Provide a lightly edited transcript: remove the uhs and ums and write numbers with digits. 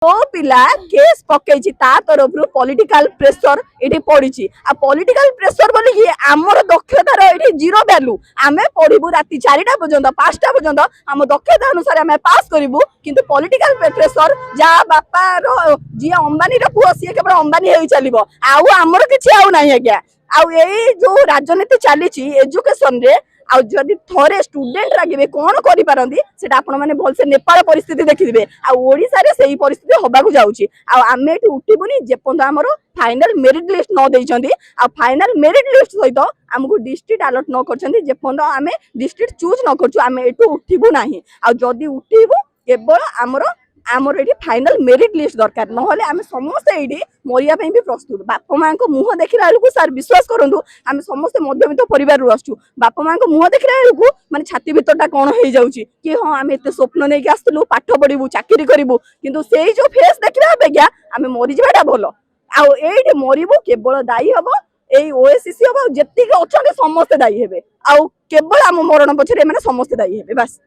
तो पिला केस पकई तरफ पॉलिटिकल प्रेशर ये पड़ी आ पॉलिटिकल प्रेशर बोली कि आमर दक्षतार ये जीरो वैल्यू आमे पढ़ू राति 4टा पर्यंत 5टा पर्यंत आम दक्षता अनुसार आम पास करूँ किंतु पॉलिटिकल प्रेशर जहाँ बापार जी अंबानी पुओ सी केवल अंबानी हो चलो आमर किसी आउ ना आज्ञा जो राजनीति चली एजुकेशन रे आदि थरे स्टूडेंट रागिबे कौन करि पारंदी सेटा आपण माने भलसे नेपाल परिस्थिति देखिबे आ ओडिसा रे सेही परिस्थिति होबा को जाउची आ आमे एठी उठिबुनी जेपंद हमरो फाइनल मेरिट लिस्ट न देइचंदी आ फाइनल मेरिट लिस्ट सहित हमको डिस्ट्रिक्ट अलॉट न करचंदी जेपंद आमे डिस्ट्रिक्ट चूज न करचु आमे एठू उठिबु नाही आ जदी उठिबु केवल हमरो आमर ये फाइनल मेरिट लिस्ट दरकार नहले आम समस्ते ये मरिया भी प्रस्तुत बापा माँ को मुह देखला बेलू सार विश्वास करूँ आम समस्ते मध्यवित्त परिवार आसचु बापा माँ को मुह देखला बेलू माने छाती भीतरटा कौन हो जाऊँगी कि हाँ आम एत स्वप्न नहीं आसलु पाठ पढ़ू चाकरी करूँ किंतु से जो फेस देखला अपेक्षा आम मरीजाटा भल आईटे मरबू केवल दायी हम यही ओएससी हम जी अच्छा समस्ते दायी हे केवल आम मरण पछरे समस्ते दायी हे बस।